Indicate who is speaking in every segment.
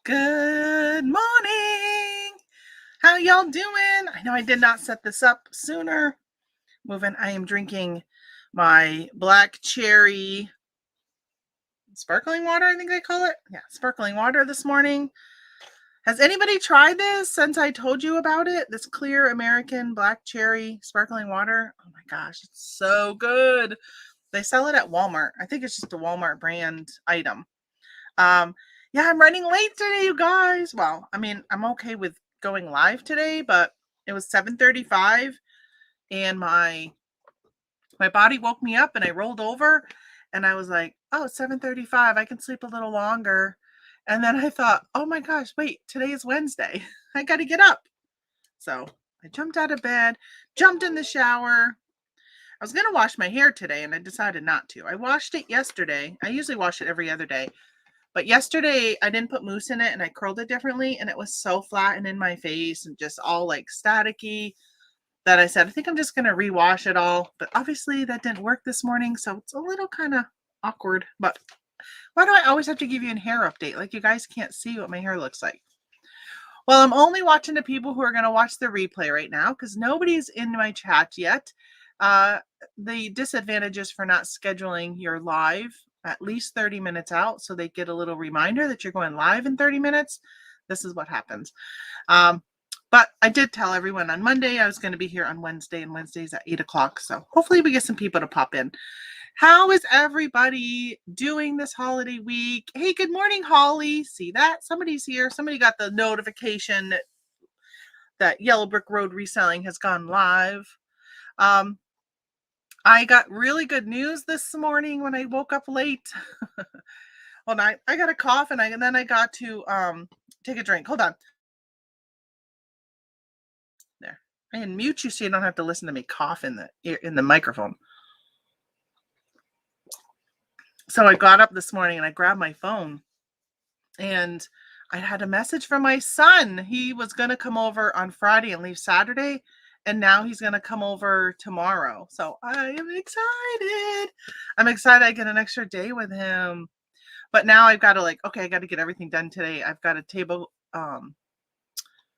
Speaker 1: Good morning. How y'all doing? I know I did not set this up sooner. I am drinking my black cherry sparkling water, I think they call it. Yeah, sparkling water this morning. Has anybody tried this since I told you about it? This clear American black cherry sparkling water. Oh my gosh, it's so good. They sell it at Walmart. I think it's just a Walmart brand item. Yeah, I'm running late today, you guys. Well, I mean, I'm okay with going live today, but it was 7:35 and my body woke me up and I rolled over and I was like, "Oh, it's 7:35. I can sleep a little longer." And then I thought, "Oh my gosh, wait, today is Wednesday. I got to get up." So, I jumped out of bed, jumped in the shower. I was going to wash my hair today and I decided not to. I washed it yesterday. I usually wash it every other day. But yesterday I didn't put mousse in it and I curled it differently and it was so flat and in my face and just all like staticky that I said, I think I'm just going to rewash it all. But obviously that didn't work this morning. So it's a little kind of awkward. But why do I always have to give you a hair update? Like you guys can't see what my hair looks like. Well, I'm only watching the people who are going to watch the replay right now because nobody's in my chat yet. The disadvantages for not scheduling your live at least 30 minutes out so they get a little reminder that you're going live in 30 minutes. This is what happens. But I did tell everyone on Monday I was going to be here on Wednesday, and Wednesday's at 8 o'clock. So hopefully we get some people to pop in. How is everybody doing this holiday week? Hey, good morning, Holly. See that? Somebody's here. Somebody got the notification that Yellow Brick Road Reselling has gone live. I got really good news this morning when I woke up late. Well, I got a cough and then I got to take a drink. Hold on. There. I can mute you so you don't have to listen to me cough in the microphone. So I got up this morning and I grabbed my phone and I had a message from my son. He was going to come over on Friday and leave Saturday. And now he's going to come over tomorrow. So I am excited. I'm excited I get an extra day with him. But now I've got to I got to get everything done today. I've got a table,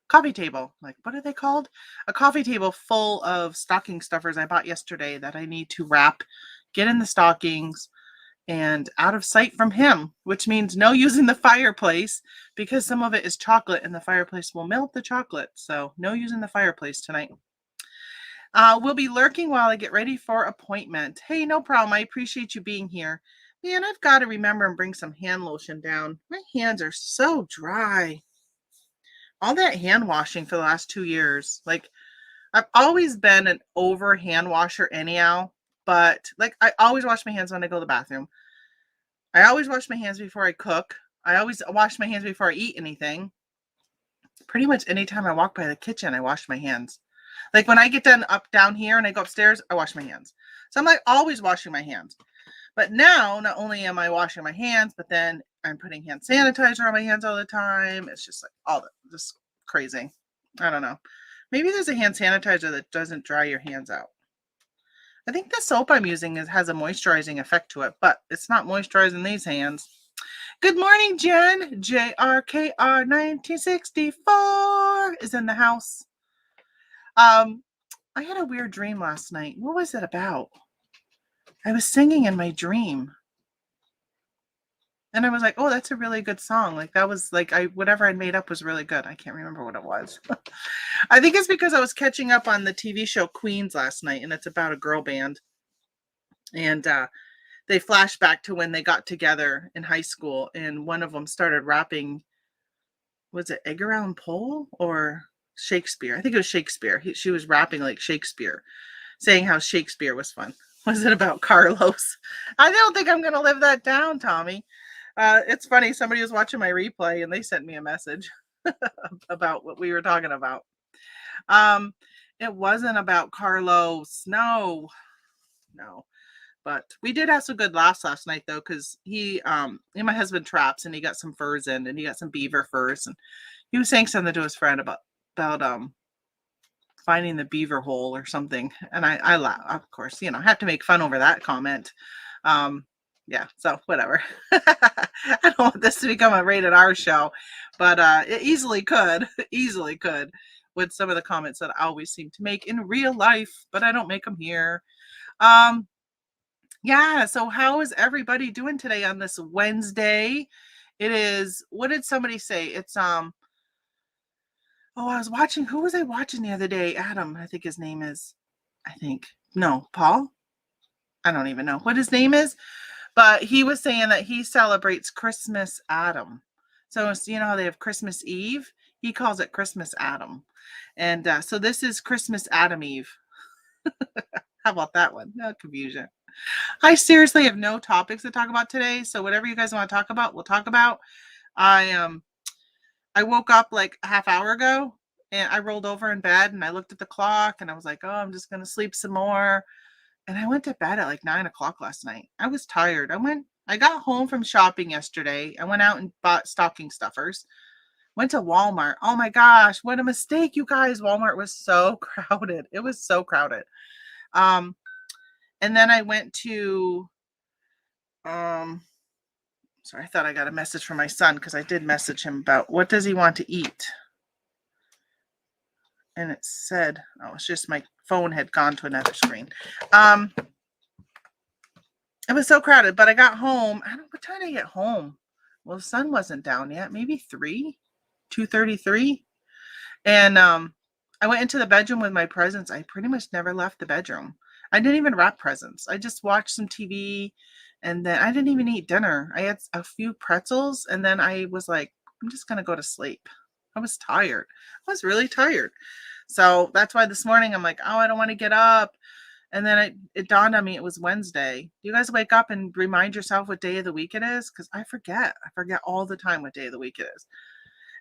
Speaker 1: coffee table. Like, what are they called? A coffee table full of stocking stuffers I bought yesterday that I need to wrap, get in the stockings, and out of sight from him, which means no using the fireplace because some of it is chocolate and the fireplace will melt the chocolate. So no using the fireplace tonight. We'll be lurking while I get ready for appointment. Hey, no problem. I appreciate you being here. Man, I've got to remember and bring some hand lotion down. My hands are so dry. All that hand washing for the last 2 years. Like, I've always been an over hand washer anyhow, but like I always wash my hands when I go to the bathroom. I always wash my hands before I cook. I always wash my hands before I eat anything. Pretty much anytime I walk by the kitchen, I wash my hands. Like when I get down here and I go upstairs, I wash my hands. So I'm like always washing my hands. But now, not only am I washing my hands, but then I'm putting hand sanitizer on my hands all the time. It's just like just crazy. I don't know. Maybe there's a hand sanitizer that doesn't dry your hands out. I think the soap I'm using has a moisturizing effect to it, but it's not moisturizing these hands. Good morning, Jen. JRKR 1964 is in the house. I had a weird dream last night. What was it about? I was singing in my dream. And I was like, oh, that's a really good song. Like that was like whatever I made up was really good. I can't remember what it was. I think it's because I was catching up on the TV show Queens last night, and it's about a girl band. And they flash back to when they got together in high school, and one of them started rapping. Was it Edgar Allan Poe or Shakespeare? I think it was Shakespeare. She was rapping like Shakespeare, saying how Shakespeare was fun. Was it about Carlos? I don't think I'm going to live that down, Tommy. It's funny. Somebody was watching my replay and they sent me a message about what we were talking about. It wasn't about Carlos. No. But we did have some good laughs last night though, because my husband traps and he got some furs in and he got some beaver furs, and he was saying something to his friend about finding the beaver hole or something. And I laugh, of course, I have to make fun over that comment. Yeah, so whatever. I don't want this to become a rated R show, but it easily could, easily could, with some of the comments that I always seem to make in real life, but I don't make them here. Yeah, so how is everybody doing today on this Wednesday? It is, what did somebody say? It's oh, I was watching, who was I watching the other day? Adam, I think his name is, I think. No, Paul? I don't even know what his name is, but he was saying that he celebrates Christmas Adam. So you know how they have Christmas Eve? He calls it Christmas Adam. And so this is Christmas Adam Eve. How about that one? No confusion. I seriously have no topics to talk about today. So whatever you guys want to talk about, we'll talk about. I woke up like a half hour ago and I rolled over in bed and I looked at the clock and I was like, oh, I'm just going to sleep some more. And I went to bed at like 9 o'clock last night. I was tired. I got home from shopping yesterday. I went out and bought stocking stuffers. Went to Walmart. Oh my gosh, what a mistake, you guys. Walmart was so crowded. It was so crowded. And then I went to, sorry, I thought I got a message from my son because I did message him about what does he want to eat. And it said, oh, it's just my phone had gone to another screen. It was so crowded, but I got home. I don't know what time did I get home. Well, the sun wasn't down yet. Maybe 2:33. And I went into the bedroom with my presents. I pretty much never left the bedroom. I didn't even wrap presents. I just watched some TV, and then I didn't even eat dinner. I had a few pretzels, and then I was like, I'm just going to go to sleep. I was tired. I was really tired. So that's why this morning I'm like, oh, I don't want to get up. And then it dawned on me it was Wednesday. Do you guys wake up and remind yourself what day of the week it is? Because I forget. I forget all the time what day of the week it is.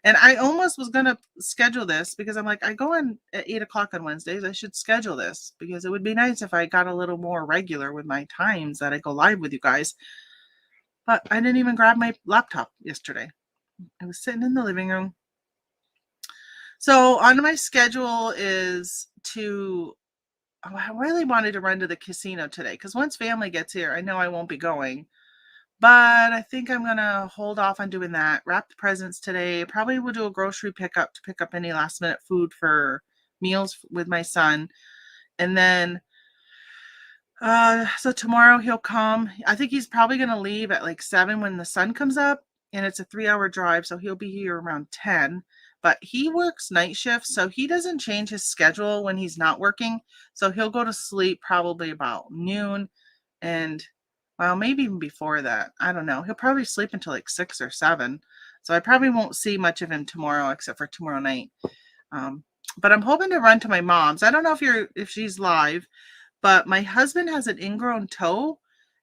Speaker 1: And I almost was going to schedule this because I'm like, I go in at 8 o'clock on Wednesdays. I should schedule this because it would be nice if I got a little more regular with my times that I go live with you guys. But I didn't even grab my laptop yesterday. I was sitting in the living room. So on my schedule is to, I really wanted to run to the casino today because once family gets here, I know I won't be going. But I think I'm going to hold off on doing that. Wrap the presents today. Probably will do a grocery pickup to pick up any last minute food for meals with my son. And then, so tomorrow he'll come. I think he's probably going to leave at like 7 when the sun comes up. And it's a 3-hour drive. So he'll be here around 10. But he works night shifts. So he doesn't change his schedule when he's not working. So he'll go to sleep probably about noon. And well, maybe even before that. I don't know. He'll probably sleep until like 6 or 7. So I probably won't see much of him tomorrow except for tomorrow night. But I'm hoping to run to my mom's. I don't know if she's live, but my husband has an ingrown toe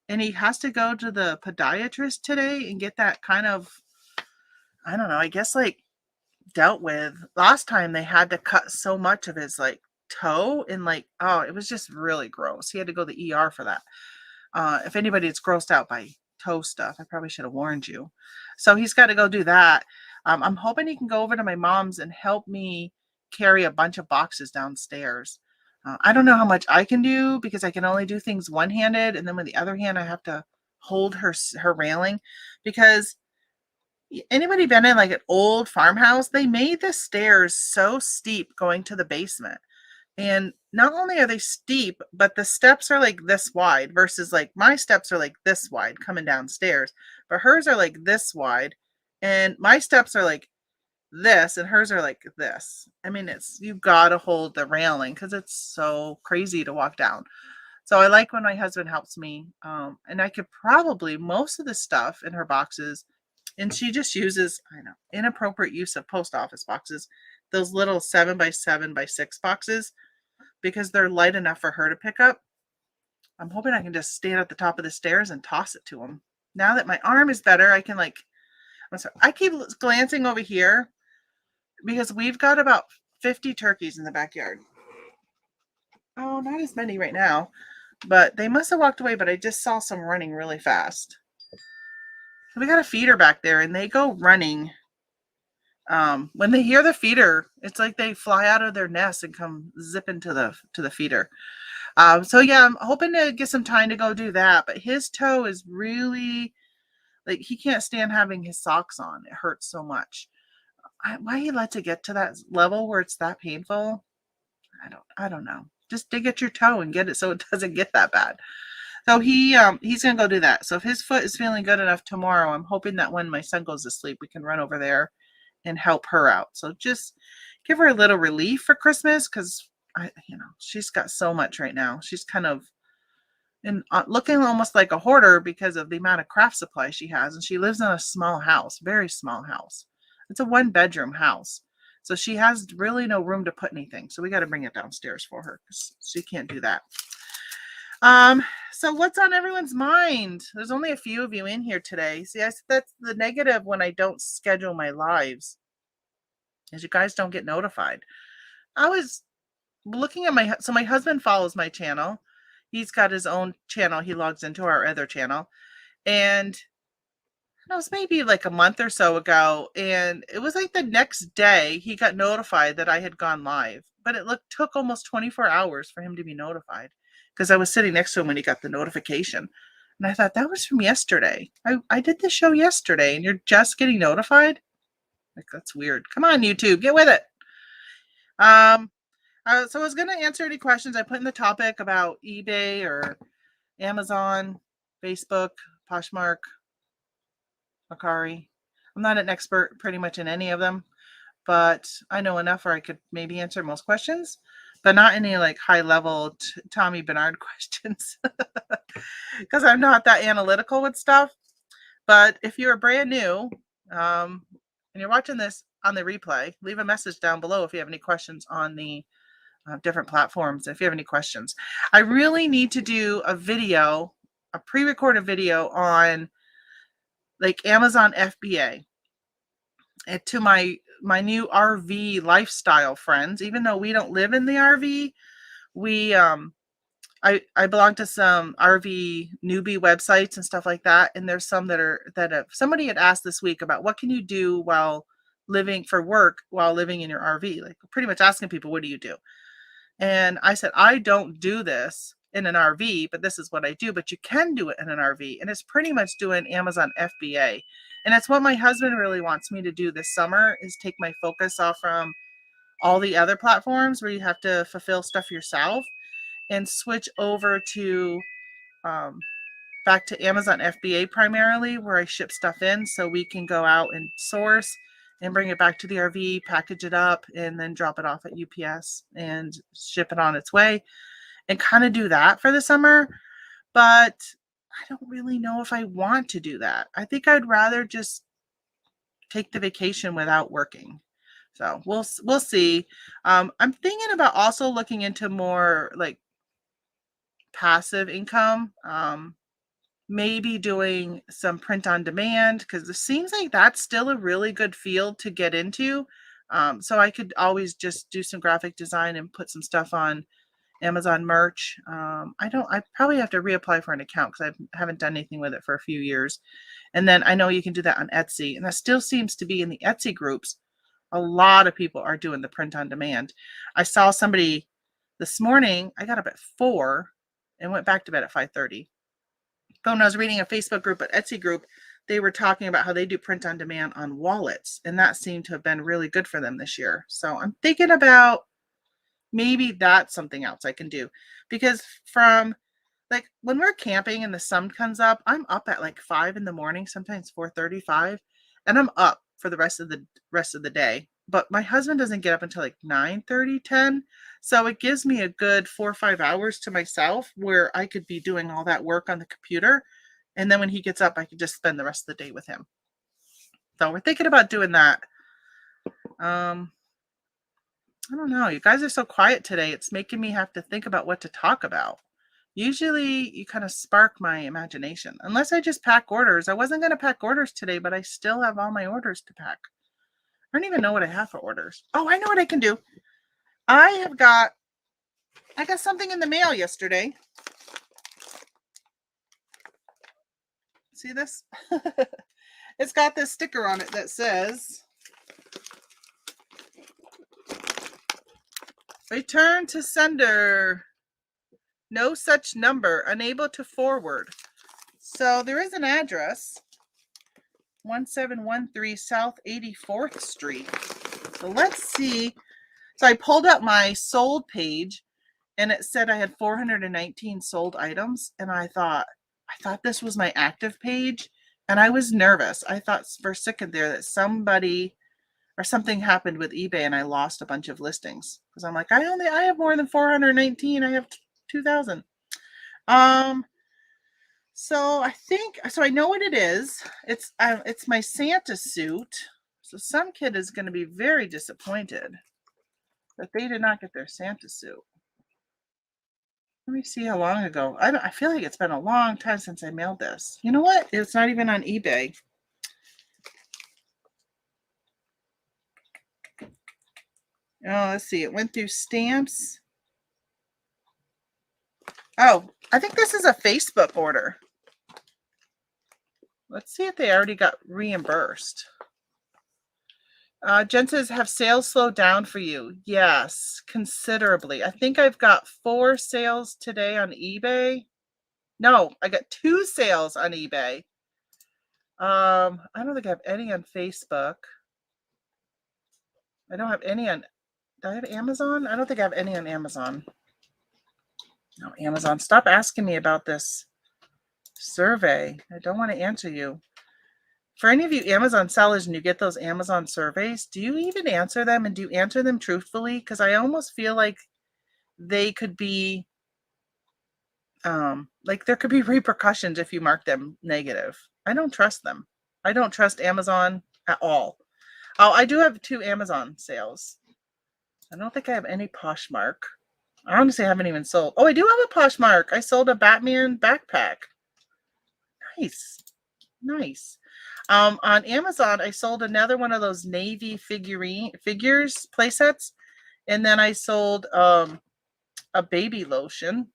Speaker 1: and he has to go to the podiatrist today and get that kind of, I don't know, I guess like dealt with. Last time they had to cut so much of his like toe and like, oh, it was just really gross. He had to go to the ER for that. If anybody is grossed out by toe stuff, I probably should have warned you. So he's got to go do that. I'm hoping he can go over to my mom's and help me carry a bunch of boxes downstairs. I don't know how much I can do because I can only do things one-handed. And then with the other hand, I have to hold her railing because anybody been in like an old farmhouse? They made the stairs so steep going to the basement. And not only are they steep, but the steps are like this wide versus like my steps are like this wide coming downstairs, but hers are like this wide. And my steps are like this and hers are like this. I mean, you got to hold the railing because it's so crazy to walk down. So I like when my husband helps me. And I could probably most of the stuff in her boxes, and she just uses, I know, inappropriate use of post office boxes, those little 7x7x6 boxes, because they're light enough for her to pick up. I'm hoping I can just stand at the top of the stairs and toss it to him. Now that my arm is better, I can like, I'm sorry, I keep glancing over here because we've got about 50 turkeys in the backyard. Oh, not as many right now, but they must have walked away, but I just saw some running really fast. So we got a feeder back there and they go running. When they hear the feeder, it's like they fly out of their nest and come zipping to the feeder. So yeah, I'm hoping to get some time to go do that. But his toe is really like he can't stand having his socks on. It hurts so much. why he lets it get to that level where it's that painful. I don't know. Just dig at your toe and get it so it doesn't get that bad. So he's gonna go do that. So if his foot is feeling good enough tomorrow, I'm hoping that when my son goes to sleep, we can run over there and help her out. So just give her a little relief for Christmas, because she's got so much right now. She's kind of looking almost like a hoarder because of the amount of craft supply she has, and she lives in a small house, very small house. It's a 1-bedroom house, so she has really no room to put anything. So we got to bring it downstairs for her because she can't do that. So what's on everyone's mind? There's only a few of you in here today. See, that's the negative when I don't schedule my lives, is you guys don't get notified. I was looking at my husband follows my channel. He's got his own channel. He logs into our other channel, and it was maybe like a month or so ago, and it was like the next day he got notified that I had gone live, but it took almost 24 hours for him to be notified, because I was sitting next to him when he got the notification. And I thought, that was from yesterday. I did the show yesterday and you're just getting notified? Like, that's weird. Come on, YouTube, get with it. So I was going to answer any questions I put in the topic about eBay or Amazon, Facebook, Poshmark, Mercari. I'm not an expert pretty much in any of them, but I know enough where I could maybe answer most questions, but not any like high level Tommy Bernard questions, because I'm not that analytical with stuff. But if you're brand new and you're watching this on the replay, leave a message down below if you have any questions on the different platforms. If you have any questions, I really need to do a video, a pre-recorded video on like Amazon FBA, and to my new RV lifestyle friends. Even though we don't live in the RV, we I belong to some RV newbie websites and stuff like that, and there's some that somebody had asked this week about what can you do while living for work while living in your RV, like pretty much asking people, what do you do? And I said, I don't do this in an RV, but this is what I do. But you can do it in an RV, and it's pretty much doing Amazon FBA. And that's what my husband really wants me to do this summer, is take my focus off from all the other platforms where you have to fulfill stuff yourself, and switch over to back to Amazon FBA primarily, where I ship stuff in so we can go out and source and bring it back to the RV, package it up, and then drop it off at UPS and ship it on its way, and kind of do that for the summer. But I don't really know if I want to do that. I think I'd rather just take the vacation without working. So we'll see. I'm thinking about also looking into more like passive income. Maybe doing some print on demand, because it seems like that's still a really good field to get into. So I could always just do some graphic design and put some stuff on Amazon merch. I probably have to reapply for an account because I haven't done anything with it for a few years. And then I know you can do that on Etsy, and that still seems to be in the Etsy groups. A lot of people are doing the print on demand. I saw somebody this morning. I got up at 4 and went back to bed at 5:30. But when I was reading a Facebook group, an Etsy group, they were talking about how they do print on demand on wallets, and that seemed to have been really good for them this year. So I'm thinking about maybe that's something else I can do, because from like when we're camping and the sun comes up, I'm up at like 5 in the morning, sometimes 4:35, and I'm up for the rest of the day. But my husband doesn't get up until like 9:30, 10. So it gives me a good 4 or 5 hours to myself where I could be doing all that work on the computer. And then when he gets up, I could just spend the rest of the day with him. So we're thinking about doing that. I don't know. You guys are so quiet today. It's making me have to think about what to talk about. Usually you kind of spark my imagination. Unless I just pack orders. I wasn't going to pack orders today, but I still have all my orders to pack. I don't even know what I have for orders. Oh, I know what I can do. I got something in the mail yesterday. See this? It's got this sticker on it that says, return to sender. No such number. Unable to forward. So there is an address. 1713 South 84th Street. So let's see. So I pulled up my sold page and it said I had 419 sold items. And I thought this was my active page. And I was nervous. I thought for a second there that somebody or something happened with eBay and I lost a bunch of listings. Because I'm like, I have more than 419. I have 2,000. So I know what it is. It's my Santa suit. So some kid is going to be very disappointed that they did not get their Santa suit. Let me see how long ago. I feel like it's been a long time since I mailed this. You know what? It's not even on eBay. Oh, let's see. It went through stamps. Oh, I think this is a Facebook order. Let's see if they already got reimbursed. Jen says, have sales slowed down for you? Yes, considerably. I think I've got 4 sales today on eBay. No, I got 2 sales on eBay. I don't think I have any on Facebook. I don't have any on, do I have Amazon? I don't think I have any on Amazon. No, Amazon, stop asking me about this survey. I don't want to answer you. For any of you Amazon sellers and you get those Amazon surveys, do you even answer them, and do you answer them truthfully? Because I almost feel like they could be, like there could be repercussions if you mark them negative. I don't trust them. I don't trust Amazon at all. Oh, I do have 2 Amazon sales. I don't think I have any Poshmark. I honestly haven't even sold. Oh, I do have a Poshmark. I sold a Batman backpack. Nice. Nice. On Amazon, I sold another one of those Navy figures, play sets. And then I sold a baby lotion.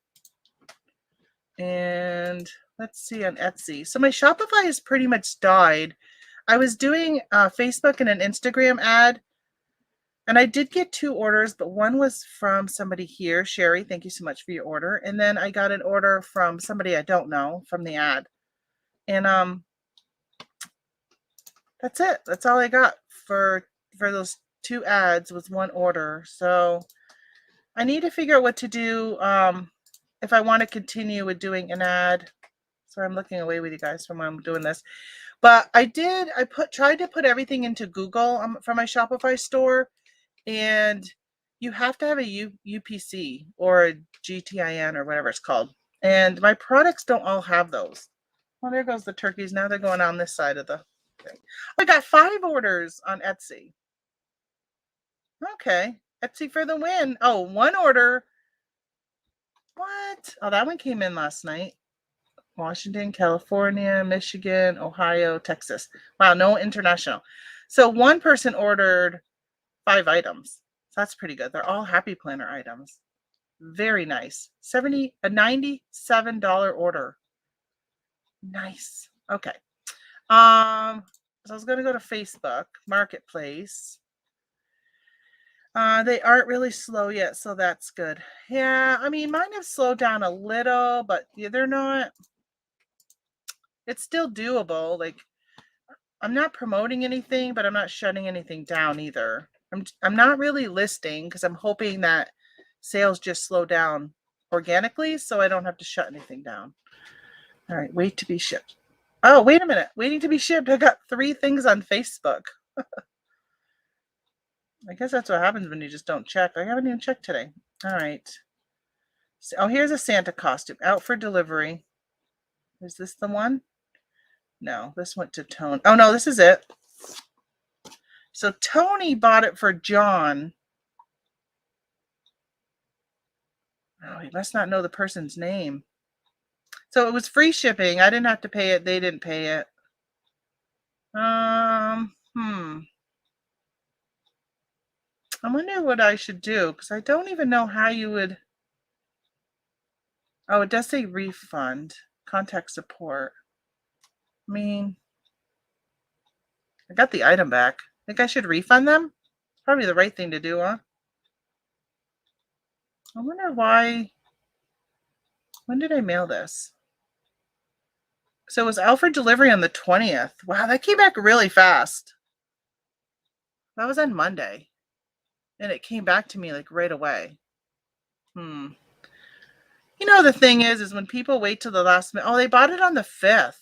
Speaker 1: And let's see on Etsy. So my Shopify has pretty much died. I was doing Facebook and an Instagram ad. And I did get 2 orders, but one was from somebody here. Sherry, thank you so much for your order. And then I got an order from somebody I don't know from the ad. And that's it. That's all I got for those 2 ads was 1 order. So I need to figure out what to do if I want to continue with doing an ad. So I'm looking away with you guys from when I'm doing this. But I tried to put everything into Google for my Shopify store. And you have to have a UPC or a GTIN or whatever it's called. And my products don't all have those. Well, there goes the turkeys. Now they're going on this side of the thing. I got 5 orders on Etsy. Okay. Etsy for the win. Oh, 1 order. What? Oh, that one came in last night. Washington, California, Michigan, Ohio, Texas. Wow, no international. So one person ordered 5 items. So that's pretty good. They're all Happy Planner items. Very nice. A $97 order. Nice. Okay. So I was going to go to Facebook Marketplace. They aren't really slow yet, so that's good. Yeah, I mean, mine have slowed down a little, but they're not. It's still doable. Like, I'm not promoting anything, but I'm not shutting anything down either. I'm not really listing because I'm hoping that sales just slow down organically so I don't have to shut anything down. All right, wait to be shipped. Oh, wait a minute. Waiting to be shipped. I got 3 things on Facebook. I guess that's what happens when you just don't check. I haven't even checked today. All right. So, oh, here's a Santa costume out for delivery. Is this the one? No, this went to Tony. Oh, no, this is it. So Tony bought it for John. Oh, he must not know the person's name. So it was free shipping. I didn't have to pay it. They didn't pay it. I wonder what I should do because I don't even know how you would. Oh, it does say refund. Contact support. I mean, I got the item back. Think I should refund them? Probably the right thing to do, huh? I wonder why. When did I mail this? So it was out for delivery on the 20th. Wow, that came back really fast. That was on Monday. And it came back to me like right away. You know, the thing is when people wait till the last minute. Oh, they bought it on the 5th.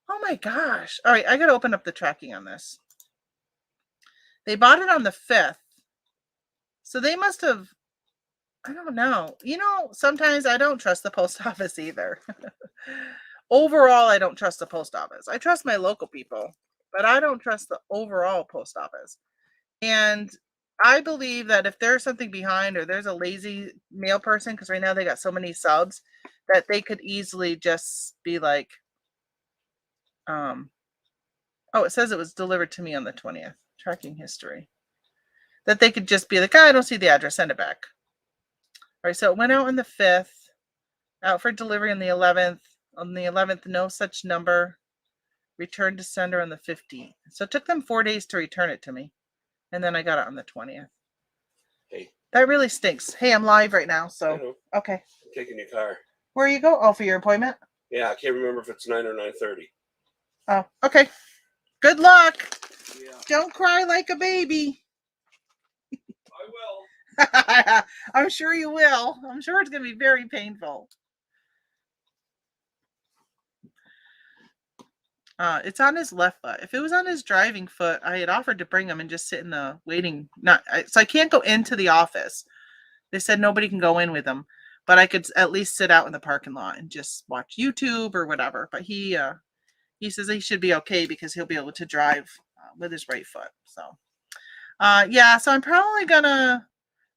Speaker 1: Oh my gosh. All right, I got to open up the tracking on this. They bought it on the 5th. So they must have, I don't know. You know, sometimes I don't trust the post office either. Overall, I don't trust the post office. I trust my local people, but I don't trust the overall post office. And I believe that if there's something behind or there's a lazy mail person, because right now they got so many subs, that they could easily just be like, oh, it says it was delivered to me on the 20th. Tracking history. That they could just be like, I don't see the address, send it back. All right, so it went out on the 5th, out for delivery on the 11th. On the 11th, no such number. Returned to sender on the 15th. So it took them 4 days to return it to me. And then I got it on the 20th.
Speaker 2: Hey.
Speaker 1: That really stinks. Hey, I'm live right now, so okay.
Speaker 2: I'm taking your car.
Speaker 1: Where you go? Oh, for your appointment?
Speaker 2: Yeah, I can't remember if it's 9 or 9:30.
Speaker 1: Oh, okay. Good luck.
Speaker 2: Yeah.
Speaker 1: Don't cry like a baby.
Speaker 2: I will.
Speaker 1: I'm sure you will. I'm sure it's going to be very painful. It's on his left foot. If it was on his driving foot, I had offered to bring him and just sit in the waiting. So I can't go into the office. They said nobody can go in with him, but I could at least sit out in the parking lot and just watch YouTube or whatever. But he says he should be okay because he'll be able to drive with his right foot. So, yeah. So I'm probably gonna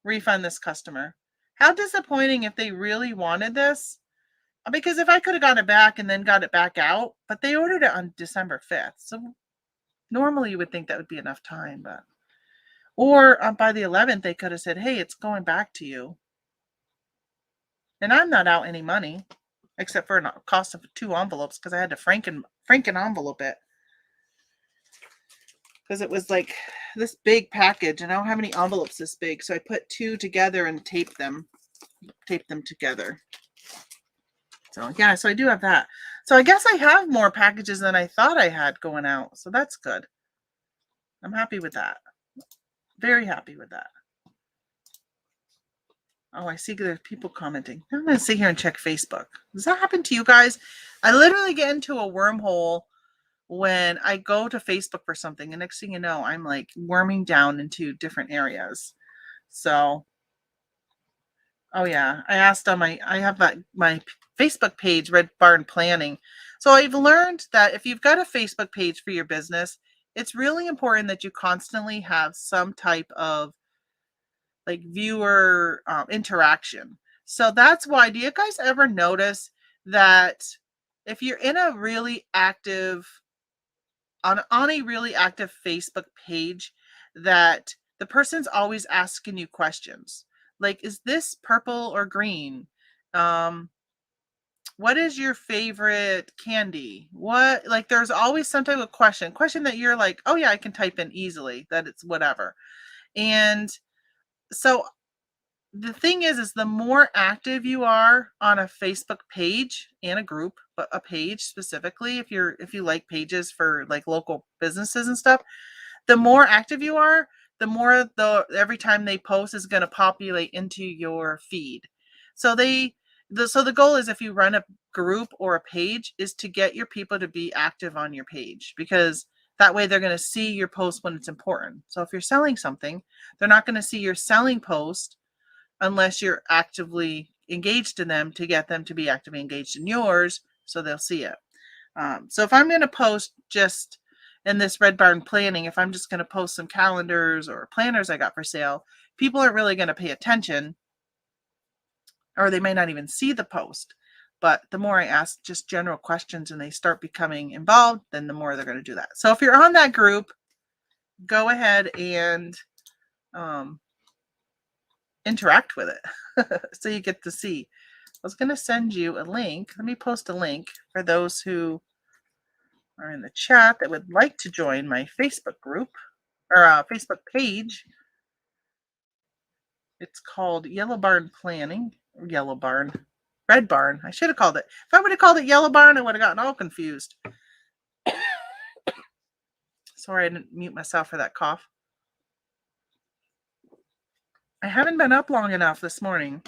Speaker 1: refund this customer. How disappointing if they really wanted this. Because if I could have gotten it back and then got it back out, but they ordered it on December 5th. So normally you would think that would be enough time, but or by the 11th, they could have said, hey, it's going back to you. And I'm not out any money except for a cost of 2 envelopes because I had to franken envelope it. Because it was like this big package and I don't have any envelopes this big. So I put 2 together and taped them together. So yeah, so I do have that. So I guess I have more packages than I thought I had going out. So that's good. I'm happy with that. Very happy with that. Oh, I see there's people commenting. I'm going to sit here and check Facebook. Does that happen to you guys? I literally get into a wormhole when I go to Facebook for something. And next thing you know, I'm like worming down into different areas. So, oh yeah, I asked on I have my Facebook page, Red Barn Planning. So I've learned that if you've got a Facebook page for your business, it's really important that you constantly have some type of like viewer interaction. So that's why, do you guys ever notice that if you're in a really active, on a really active Facebook page, that the person's always asking you questions? Like, is this purple or green? What is your favorite candy? What, like, there's always some type of question that you're like, oh yeah, I can type in easily, that it's whatever. And so the thing is the more active you are on a Facebook page and a group, but a page specifically, if you like pages for like local businesses and stuff, the more active you are, the more every time they post is going to populate into your feed. So the goal is, if you run a group or a page, is to get your people to be active on your page, because that way they're going to see your post when it's important. So if you're selling something, they're not going to see your selling post unless you're actively engaged in them to get them to be actively engaged in yours, so they'll see it. So if I'm going to post just in this Red Barn Planning, if I'm just going to post some calendars or planners I got for sale, people aren't really going to pay attention, or they may not even see the post. But the more I ask just general questions and they start becoming involved, then the more they're going to do that. So if you're on that group, go ahead and interact with it so you get to see. I was going to send you a link. Let me post a link for those who are in the chat that would like to join my Facebook group or Facebook page. It's called Yellow Barn Planning. Yellow Barn. Red Barn. I should have called it. If I would have called it Yellow Barn, I would have gotten all confused. Sorry, I didn't mute myself for that cough. I haven't been up long enough this morning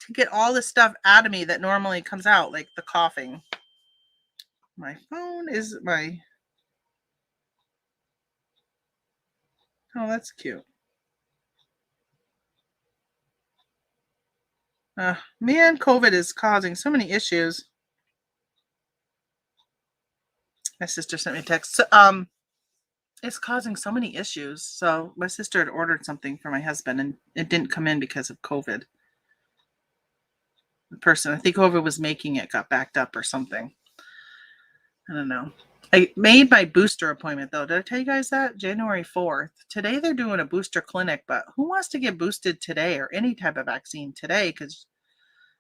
Speaker 1: to get all the stuff out of me that normally comes out, like the coughing. My phone is my... Oh, that's cute. Man, COVID is causing so many issues. My sister sent me a text. So, it's causing so many issues. So my sister had ordered something for my husband, and it didn't come in because of COVID. The person, I think whoever was making it got backed up or something. I don't know. I made my booster appointment, though. Did I tell you guys that? January 4th. Today they're doing a booster clinic, but who wants to get boosted today or any type of vaccine today? Because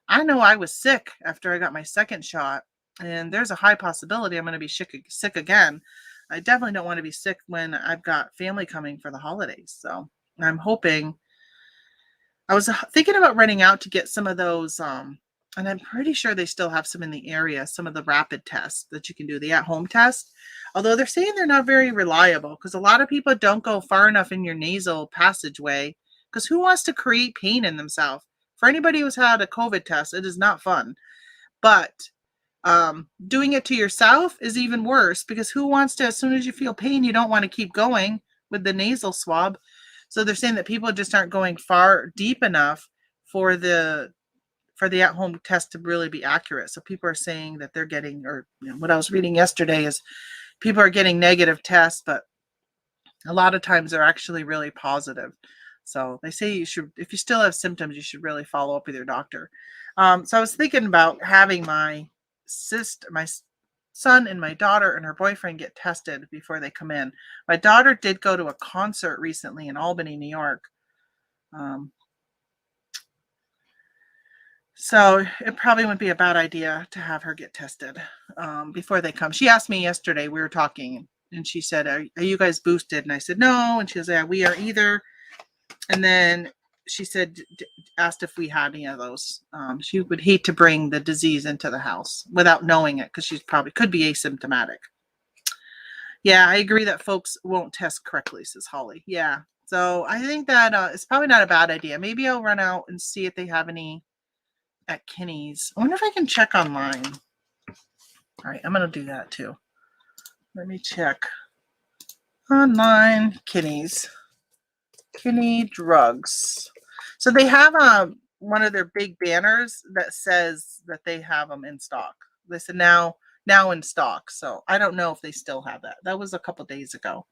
Speaker 1: I know I was sick after I got my second shot, and there's a high possibility I'm going to be sick again. I definitely don't want to be sick when I've got family coming for the holidays. So I'm hoping... I was thinking about running out to get some of those, and I'm pretty sure they still have some in the area, some of the rapid tests that you can do, the at-home test. Although they're saying they're not very reliable because a lot of people don't go far enough in your nasal passageway, because who wants to create pain in themselves? For anybody who's had a COVID test, it is not fun. But doing it to yourself is even worse, because who wants to, as soon as you feel pain, you don't want to keep going with the nasal swab. So they're saying that people just aren't going far deep enough for the at-home test to really be accurate. So people are saying that they're getting, or what I was reading yesterday is people are getting negative tests, but a lot of times they're actually really positive. So they say you should, if you still have symptoms, you should really follow up with your doctor. So I was thinking about having my son and my daughter and her boyfriend get tested before they come in. My daughter did go to a concert recently in Albany, New York. So it probably wouldn't be a bad idea to have her get tested before they come. She asked me yesterday, we were talking, and she said, are you guys boosted? And I said, no. And she was like, yeah, we are either. And then she said, asked if we had any of those. She would hate to bring the disease into the house without knowing it, because she's probably could be asymptomatic. Yeah, I agree that folks won't test correctly, says Holly. Yeah. So I think that it's probably not a bad idea. Maybe I'll run out and see if they have any at Kinney's. I wonder if I can check online. All right, I'm going to do that too. Let me check online. Kinney's. Kinney Drugs. So they have one of their big banners that says that they have them in stock. They said now in stock. So I don't know if they still have that. That was a couple days ago.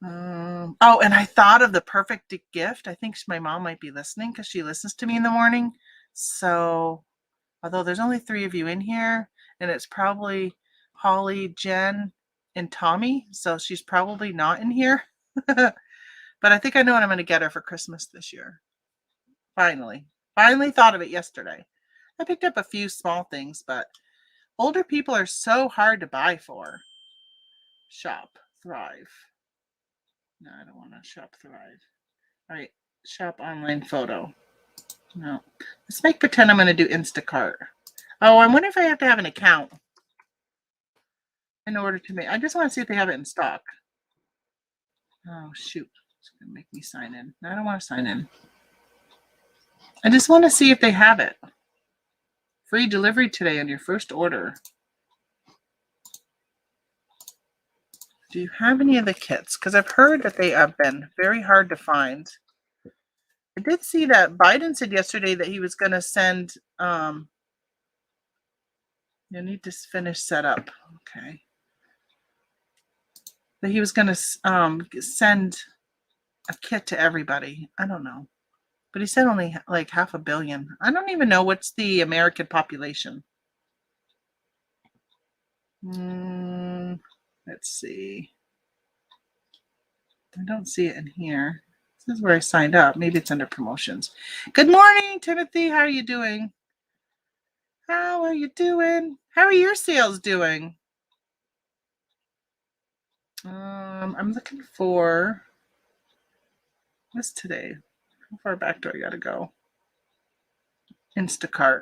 Speaker 1: Oh, and I thought of the perfect gift. I think my mom might be listening because she listens to me in the morning. So, although there's only 3 of you in here, and it's probably Holly, Jen, and Tommy, so she's probably not in here. But I think I know what I'm going to get her for Christmas this year. Finally thought of it yesterday. I picked up a few small things, but older people are so hard to buy for. Shop Thrive. No, I don't want to shop Thrive. All right, shop online photo. No, let's make pretend I'm going to do Instacart. Oh, I wonder if I have to have an account in order to make. I just want to see if they have it in stock. Oh shoot, it's going to make me sign in. I don't want to sign in. I just want to see if they have it. Free delivery today on your first order. Do you have any of the kits? Because I've heard that they have been very hard to find. I did see that Biden said yesterday that he was going to send, you need to finish setup. Okay. That he was going to send a kit to everybody. I don't know. But he said only like 500 million. I don't even know what's the American population. Let's see. I don't see it in here. This is where I signed up. Maybe it's under promotions. Good morning, Timothy. How are you doing? How are you doing? How are your sales doing? I'm looking for, what's today? How far back do I gotta go? Instacart.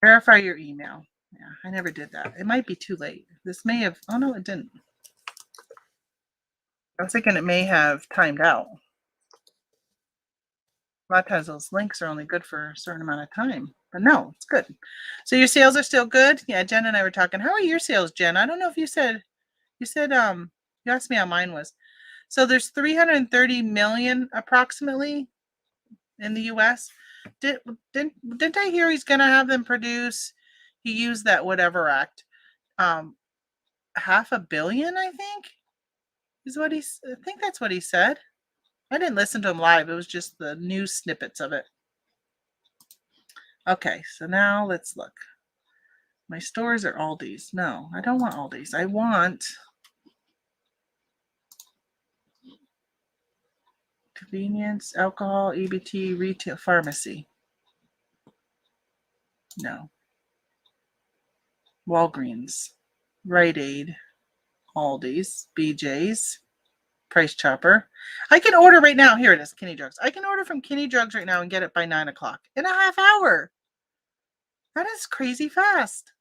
Speaker 1: Verify your email. Yeah, I never did that. It might be too late. This may have, oh no, it didn't. I was thinking it may have timed out. A lot of times those links are only good for a certain amount of time, but no, it's good. So your sales are still good? Yeah, Jen and I were talking. How are your sales, Jen? I don't know if you said, you asked me how mine was. So there's 330 million approximately in the US. Didn't I hear he's gonna have them produce, he used that whatever act, 500 million, I think, is what I think that's what he said. I didn't listen to him live. It was just the news snippets of it. Okay, so now let's look. My stores are Aldi's. No, I don't want Aldi's. I want convenience, alcohol, EBT, retail, pharmacy. No. Walgreens, Rite Aid, Aldi's, BJ's, Price Chopper. I can order right now. Here it is, Kinney Drugs. I can order from Kinney Drugs right now and get it by 9 o'clock in a half hour. That is crazy fast.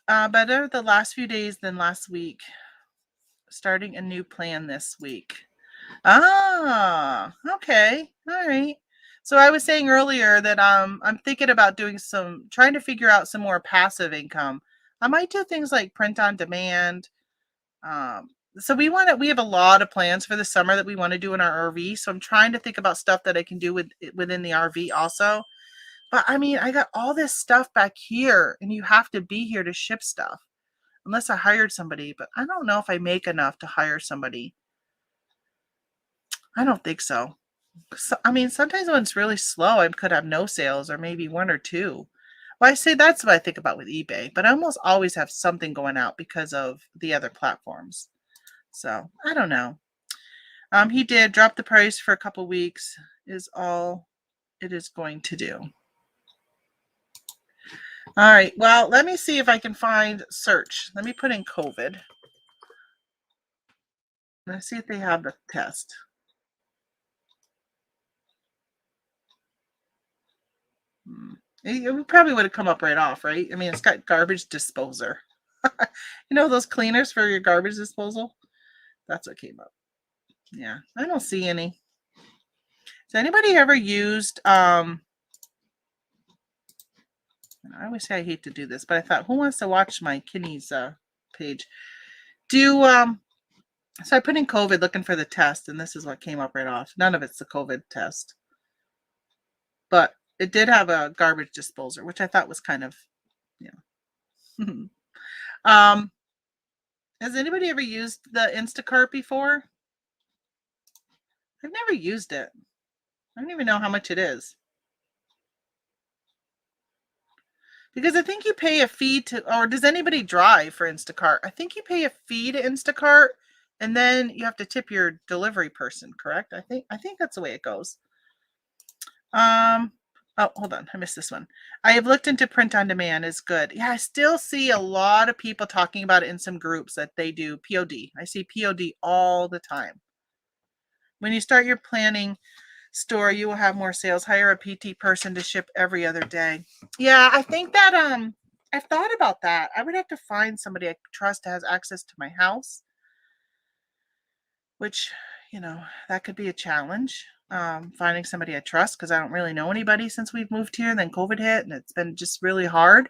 Speaker 1: Better the last few days than last week. Starting a new plan this week. Ah, okay. All right. So I was saying earlier that I'm thinking about trying to figure out some more passive income. I might do things like print on demand. So we have a lot of plans for the summer that we want to do in our RV. So I'm trying to think about stuff that I can do within the RV also. But I mean, I got all this stuff back here and you have to be here to ship stuff unless I hired somebody, but I don't know if I make enough to hire somebody. I don't think so. I mean, sometimes when it's really slow, I could have no sales or maybe one or two. Well, I say that's what I think about with eBay, but I almost always have something going out because of the other platforms. So I don't know. He did drop the price for a couple weeks is all it is going to do. All right. Well, let me see if I can find search. Let me put in COVID. Let's see if they have the test. It probably would have come up right off, right? I mean, it's got garbage disposer. You know those cleaners for your garbage disposal? That's what came up. Yeah, I don't see any. Has anybody ever used I always say I hate to do this, but I thought, who wants to watch my Kinney's page? So I put in COVID looking for the test, and this is what came up right off. None of it's the COVID test. But it did have a garbage disposer, which I thought was kind of, has anybody ever used the Instacart before? I've never used it. I don't even know how much it is. Because I think you pay a fee or does anybody drive for Instacart? I think you pay a fee to Instacart and then you have to tip your delivery person, correct? I think that's the way it goes. Oh, hold on. I missed this one. I have looked into print on demand is good. Yeah, I still see a lot of people talking about it in some groups that they do POD. I see POD all the time. When you start your planning store, you will have more sales. Hire a PT person to ship every other day. Yeah, I think that I've thought about that. I would have to find somebody I trust that has access to my house, which, that could be a challenge. Finding somebody I trust because I don't really know anybody since we've moved here and then COVID hit and it's been just really hard.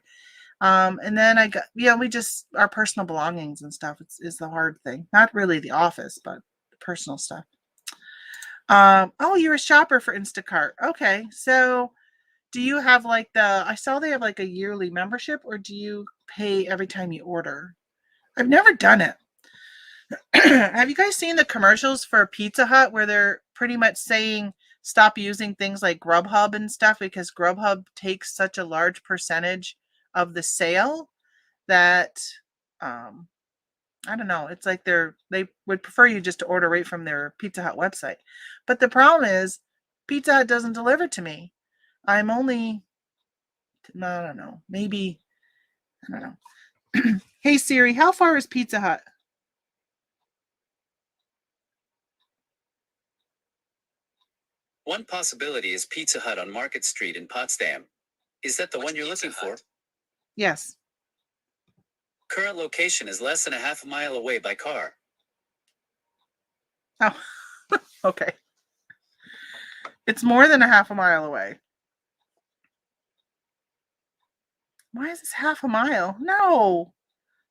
Speaker 1: And then I got, we just, our personal belongings and stuff is the hard thing. Not really the office, but the personal stuff. Oh, you're a shopper for Instacart. Okay. So do you have I saw they have like a yearly membership or do you pay every time you order? I've never done it. Have you guys seen the commercials for Pizza Hut where they're pretty much saying stop using things like Grubhub and stuff because Grubhub takes such a large percentage of the sale that I don't know. It's like they would prefer you just to order right from their Pizza Hut website. But the problem is Pizza Hut doesn't deliver to me. I'm only, I don't know, maybe, I don't know. Hey Siri, how far is Pizza Hut?
Speaker 3: One possibility is Pizza Hut on Market Street in Potsdam. Is that the one you're looking for?
Speaker 1: Yes.
Speaker 3: Current location is less than a half a mile away by car.
Speaker 1: Oh, okay. It's more than a half a mile away. Why is this half a mile? No.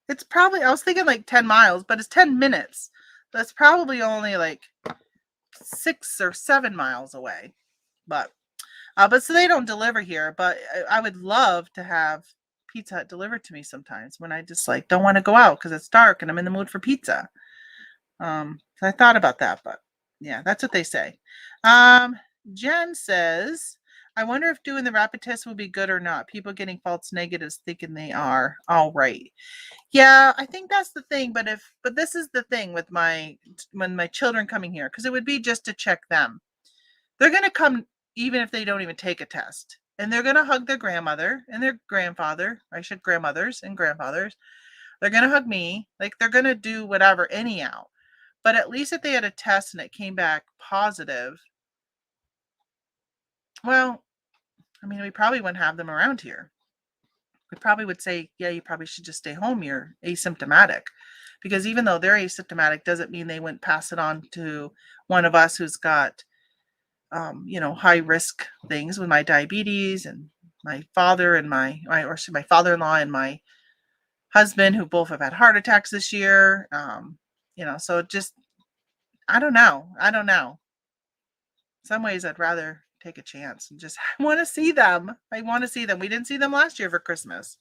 Speaker 1: It's probably, I was thinking like 10 miles, but it's 10 minutes. That's probably only like 6 or 7 miles away. But so they don't deliver here, but I would love to have Pizza Hut delivered to me sometimes when I just like don't want to go out because it's dark and I'm in the mood for pizza. So I thought about that, but yeah, that's what they say. Jen says, I wonder if doing the rapid test will be good or not. People getting false negatives thinking they are all right. Yeah, I think that's the thing. But this is the thing with my children coming here, because it would be just to check them. They're gonna come even if they don't even take a test. And they're gonna hug their grandmother and their grandfather. I should grandmothers and grandfathers. They're gonna hug me. Like they're gonna do whatever anyhow. But at least if they had a test and it came back positive, well, I mean, we probably wouldn't have them around here. We probably would say, yeah, you probably should just stay home. You're asymptomatic. Because even though they're asymptomatic, doesn't mean they wouldn't pass it on to one of us who's got, high risk things with my diabetes and my father and my father-in-law and my husband, who both have had heart attacks this year. So just, I don't know. In some ways, I'd rather take a chance and just, I want to see them. We didn't see them last year for Christmas.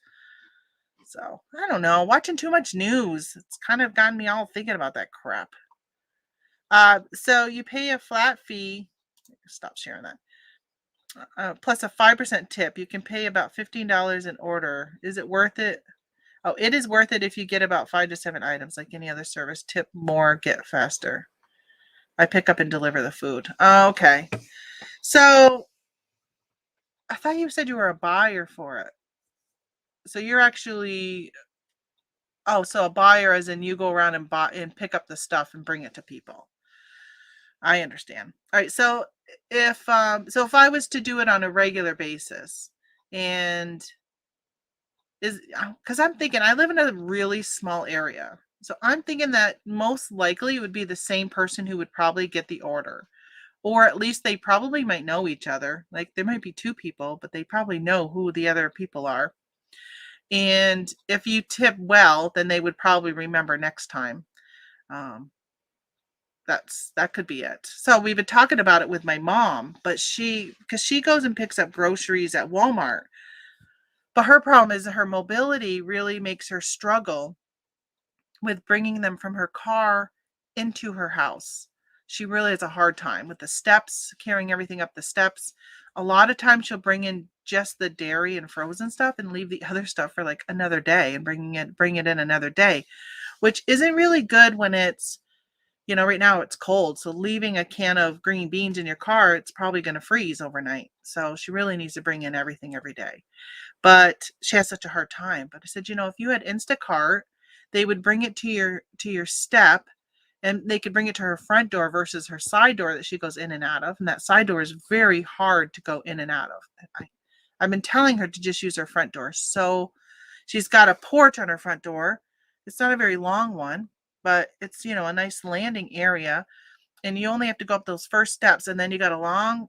Speaker 1: So I don't know. Watching too much news. It's kind of gotten me all thinking about that crap. So you pay a flat fee. Stop sharing that. Plus a 5% tip. You can pay about $15 an order. Is it worth it? Oh, it is worth it if you get about 5 to 7 items like any other service. Tip more, get faster. I pick up and deliver the food. Okay. So I thought you said you were a buyer for it. So you're actually, so a buyer as in you go around and buy and pick up the stuff and bring it to people. I understand. All right. So if I was to do it on a regular basis, and because I'm thinking I live in a really small area. So I'm thinking that most likely it would be the same person who would probably get the order. Or at least they probably might know each other. Like there might be 2 people, but they probably know who the other people are. And if you tip well, then they would probably remember next time. That could be it. So we've been talking about it with my mom, but because she goes and picks up groceries at Walmart. But her problem is that her mobility really makes her struggle with bringing them from her car into her house. She really has a hard time with the steps, carrying everything up the steps. A lot of times she'll bring in just the dairy and frozen stuff and leave the other stuff for like another day and bring it in another day, which isn't really good when it's, right now it's cold. So leaving a can of green beans in your car, it's probably going to freeze overnight. So she really needs to bring in everything every day. But she has such a hard time. But I said, if you had Instacart, they would bring it to your step, and they could bring it to her front door versus her side door that she goes in and out of. And that side door is very hard to go in and out of. I've been telling her to just use her front door. So she's got a porch on her front door. It's not a very long one, but it's, a nice landing area. And you only have to go up those first steps. And then you got a long,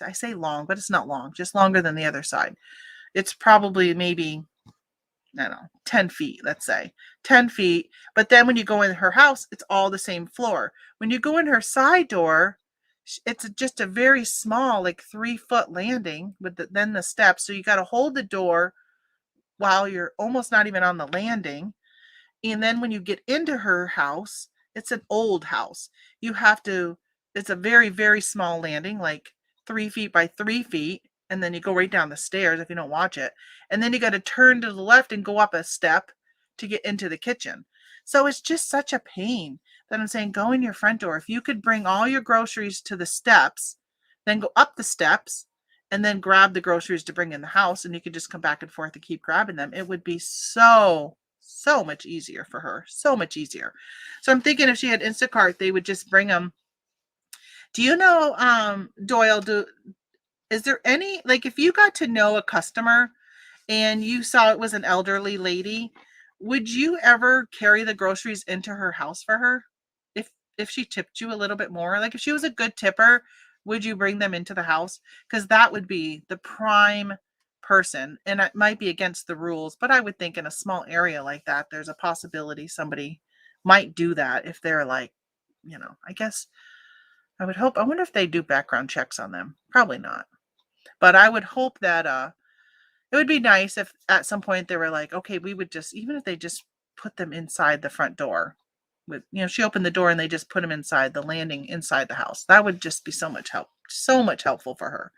Speaker 1: I say long, but it's not long, just longer than the other side. It's probably maybe, I don't know, 10 feet, let's say 10 feet. But then when you go in her house, it's all the same floor. When you go in her side door, it's just a very small, like 3-foot landing with then the steps. So you got to hold the door while you're almost not even on the landing. And then when you get into her house, it's an old house. It's a very, very small landing, like 3 feet by 3 feet. And then you go right down the stairs if you don't watch it. And then you got to turn to the left and go up a step to get into the kitchen. So it's just such a pain that I'm saying, go in your front door. If you could bring all your groceries to the steps, then go up the steps and then grab the groceries to bring in the house, and you could just come back and forth and keep grabbing them. It would be so much easier for her. So much easier. So I'm thinking if she had Instacart, they would just bring them. Do you know, Doyle, is there any, like, if you got to know a customer and you saw it was an elderly lady, would you ever carry the groceries into her house for her? If she tipped you a little bit more, like if she was a good tipper, would you bring them into the house? Because that would be the prime person. And it might be against the rules, but I would think in a small area like that, there's a possibility somebody might do that if they're like, I guess I would hope. I wonder if they do background checks on them. Probably not. But I would hope that it would be nice if at some point they were like, okay, we would just, even if they just put them inside the front door with, she opened the door and they just put them inside the landing inside the house. That would just be so much helpful for her.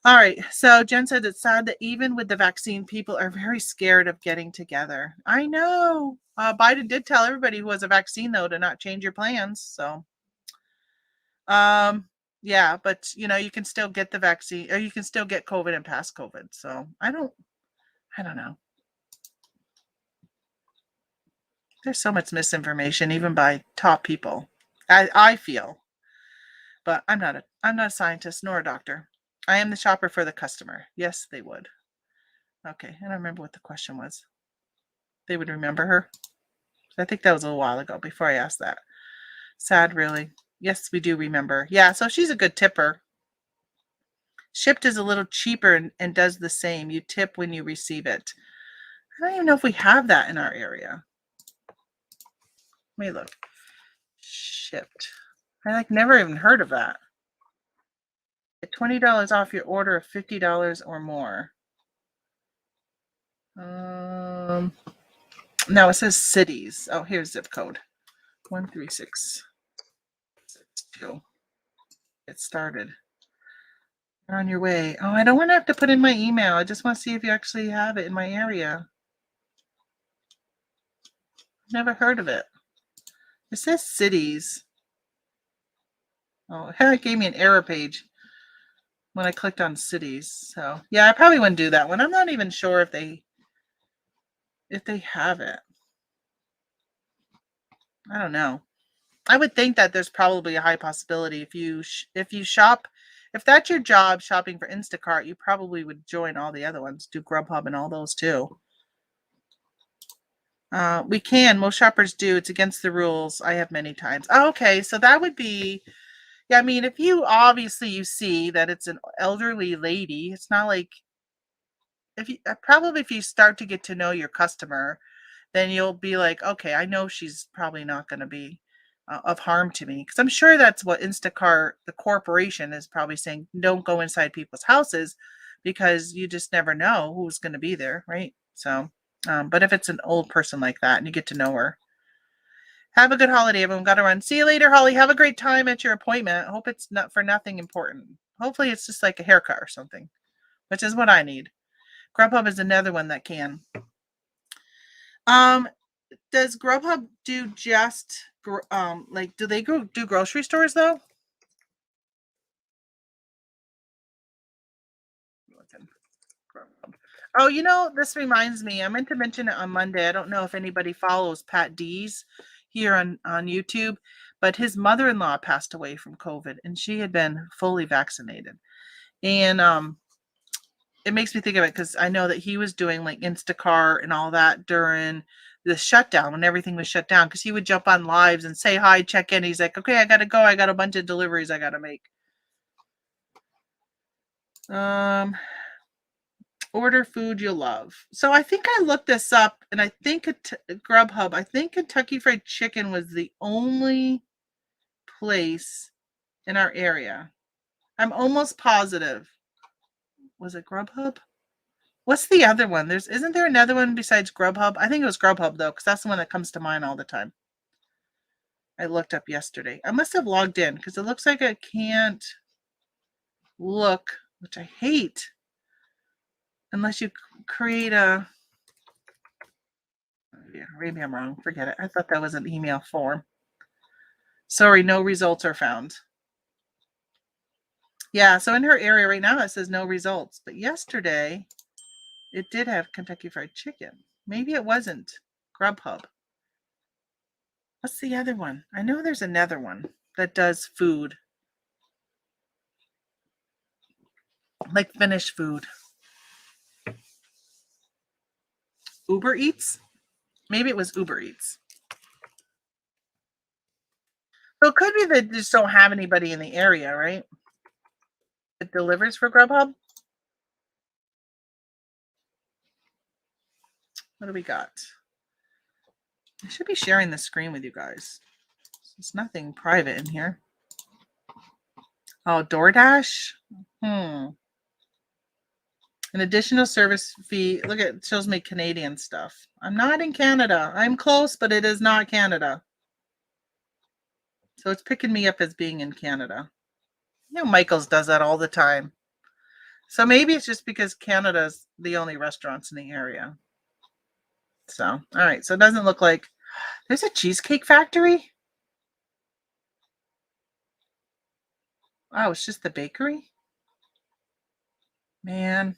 Speaker 1: All right. So Jen said it's sad that even with the vaccine, people are very scared of getting together. I know. Biden did tell everybody who has a vaccine, though, to not change your plans. So, yeah, but you can still get the vaccine, or you can still get COVID and pass COVID. So I don't know. There's so much misinformation, even by top people. I feel, but I'm not a scientist nor a doctor. I am the shopper for the customer. Yes, they would. Okay, I don't remember what the question was. They would remember her. I think that was a little while ago before I asked that. Sad, really. Yes, we do remember. Yeah, so she's a good tipper. Shipped is a little cheaper and does the same. You tip when you receive it. I don't even know if we have that in our area. Let me look. Shipped. I never even heard of that. Get $20 off your order of $50 or more. Now it says cities. Oh, here's zip code. 13662. Get started. You're on your way. Oh, I don't want to have to put in my email. I just want to see if you actually have it in my area. Never heard of it. It says cities. Oh, it gave me an error page when I clicked on cities. So yeah, I probably wouldn't do that one. I'm not even sure if they have it. I don't know. I would think that there's probably a high possibility if you shop, if that's your job shopping for Instacart, you probably would join all the other ones, do Grubhub and all those too. We can. Most shoppers do. It's against the rules. I have many times. Oh, okay, so that would be. Yeah, I mean, if you see that it's an elderly lady, it's not like if you start to get to know your customer, then you'll be like, okay, I know she's probably not going to be of harm to me, because I'm sure that's what Instacart, the corporation, is probably saying. Don't go inside people's houses because you just never know who's going to be there, right? So, but if it's an old person like that and you get to know her, have a good holiday, everyone. Got to run. See you later, Holly. Have a great time at your appointment. I hope it's not for nothing important. Hopefully it's just like a haircut or something, which is what I need. Grubhub is another one that can. Does Grubhub do just do they do grocery stores though? Oh, this reminds me. I meant to mention it on Monday. I don't know if anybody follows Pat D's here on YouTube, but his mother-in-law passed away from COVID, and she had been fully vaccinated. And it makes me think of it because I know that he was doing like Instacart and all that during the shutdown when everything was shut down, because he would jump on lives and say hi, check in. He's like, okay, I gotta go. I got a bunch of deliveries I gotta make. Order food you love. So I think I looked this up, and I think Grubhub, I think Kentucky Fried Chicken was the only place in our area. I'm almost positive. Was it Grubhub? What's the other one? Isn't there another one besides Grubhub? I think it was Grubhub though, because that's the one that comes to mind all the time. I looked up yesterday. I must have logged in because it looks like I can't look, which I hate, unless you create a. Yeah, maybe I'm wrong. Forget it. I thought that was an email form. Sorry, no results are found. Yeah, so in her area right now it says no results. But yesterday it did have Kentucky Fried Chicken. Maybe it wasn't Grubhub. What's the other one? I know there's another one that does food. like finished food. Uber Eats? Maybe it was Uber Eats. So it could be that they just don't have anybody in the area, right? It delivers for Grubhub. What do we got? I should be sharing the screen with you guys. There's nothing private in here. Oh, DoorDash? An additional service fee. Look, it shows me Canadian stuff. I'm not in Canada. I'm close, but it is not Canada. So it's picking me up as being in Canada. You know, Michael's does that all the time. So maybe it's just because Canada's the only restaurants in the area. So, all right. So it doesn't look like there's a cheesecake factory. Oh, it's just the bakery. Man,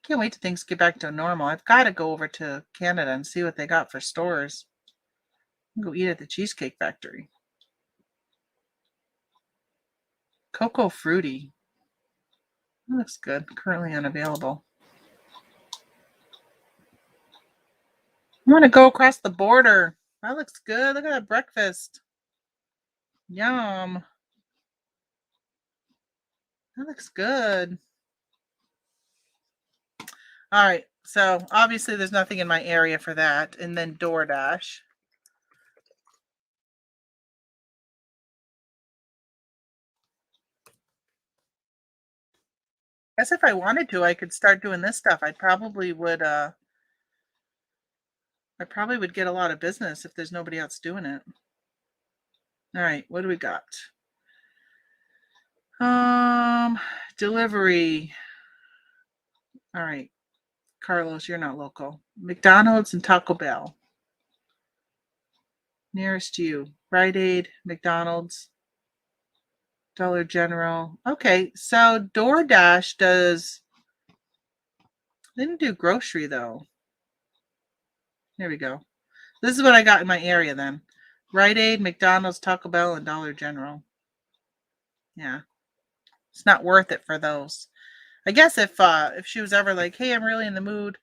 Speaker 1: can't wait till things get back to normal. I've got to go over to Canada and see what they got for stores. Go eat at the Cheesecake Factory. Cocoa Fruity. That looks good. Currently unavailable. I want to go across the border. That looks good. Look at that breakfast. Yum. That looks good. All right. So obviously there's nothing in my area for that. And then DoorDash. I guess if I wanted to, I could start doing this stuff. I probably would get a lot of business if there's nobody else doing it. All right, what do we got? Delivery. All right, Carlos, you're not local. McDonald's and Taco Bell. Nearest you. Rite Aid, McDonald's, Dollar General. Okay, so DoorDash does. They didn't do grocery though. There we go. This is what I got in my area then. Rite Aid, McDonald's, Taco Bell, and Dollar General. Yeah. It's not worth it for those. I guess if she was ever like, hey, I'm really in the mood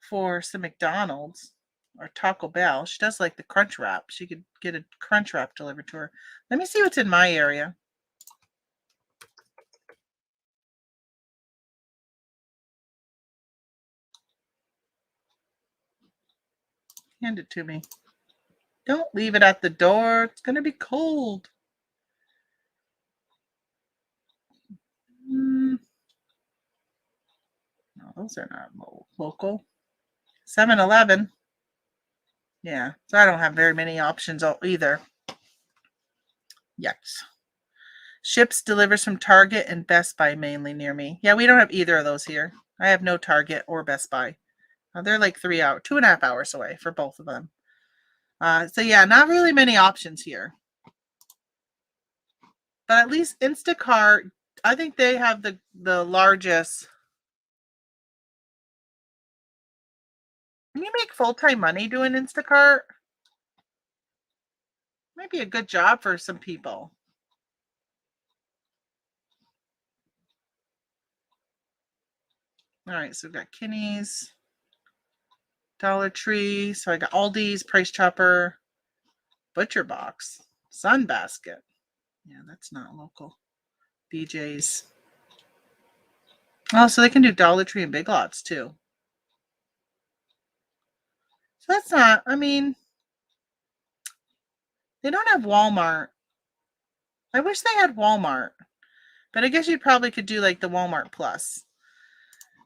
Speaker 1: for some McDonald's or Taco Bell, she does like the Crunch Wrap. She could get a Crunch Wrap delivered to her. Let me see what's in my area. Hand it to me. Don't leave it at the door. It's going to be cold. No, those are not local. 7-Eleven. Yeah, so I don't have very many options either. Yes. Ships, delivers from Target and Best Buy mainly near me. Yeah, we don't have either of those here. I have no Target or Best Buy. They're like 2.5 hours away for both of them. So yeah, not really many options here. But at least Instacart, I think they have the largest. Can you make full-time money doing Instacart? Might be a good job for some people. All right, so we've got Kinney's, Dollar Tree. So I got Aldi's, Price Chopper, Butcher Box, Sunbasket. Yeah, that's not local. BJ's. Oh, so they can do Dollar Tree and Big Lots too. So that's not, I mean, they don't have Walmart. I wish they had Walmart. But I guess you probably could do like the Walmart Plus.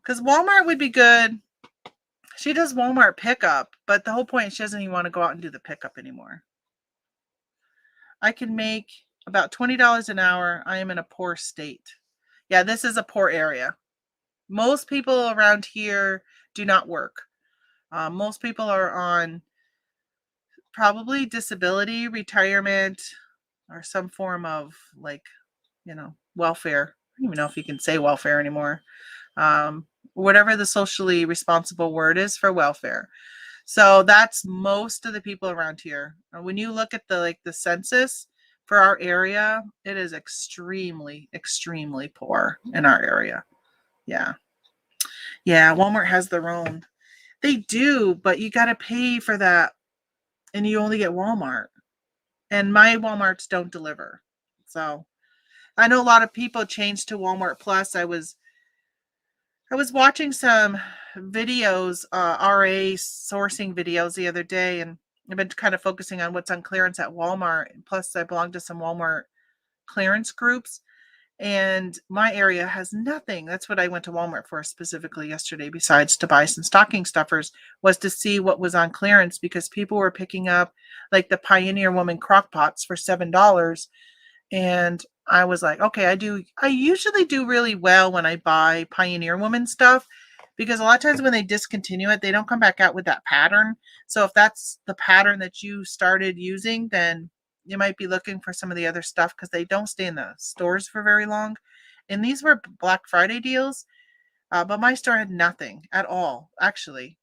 Speaker 1: Because Walmart would be good. She does Walmart pickup, but the whole point is she doesn't even want to go out and do the pickup anymore. I can make about $20 an hour. I am in a poor state. Yeah, this is a poor area. Most people around here do not work. Most people are on probably disability, retirement, or some form of welfare. I don't even know if you can say welfare anymore. Whatever the socially responsible word is for welfare. So that's most of the people around here. When you look at the census, For our area, it is extremely, extremely poor in our area. Yeah. Yeah, Walmart has their own. They do, but you got to pay for that and you only get Walmart. And my Walmarts don't deliver. So, I know a lot of people changed to Walmart Plus. I was watching some videos, RA sourcing videos the other day, and I've been kind of focusing on what's on clearance at Walmart. Plus, I belong to some Walmart clearance groups, and my area has nothing. That's what I went to Walmart for specifically yesterday, besides to buy some stocking stuffers, was to see what was on clearance because people were picking up like the Pioneer Woman crock pots for $7. And I was like, okay, I usually do really well when I buy Pioneer Woman stuff because a lot of times when they discontinue it, they don't come back out with that pattern. So if that's the pattern that you started using, then you might be looking for some of the other stuff because they don't stay in the stores for very long. And these were Black Friday deals, but my store had nothing at all. Actually,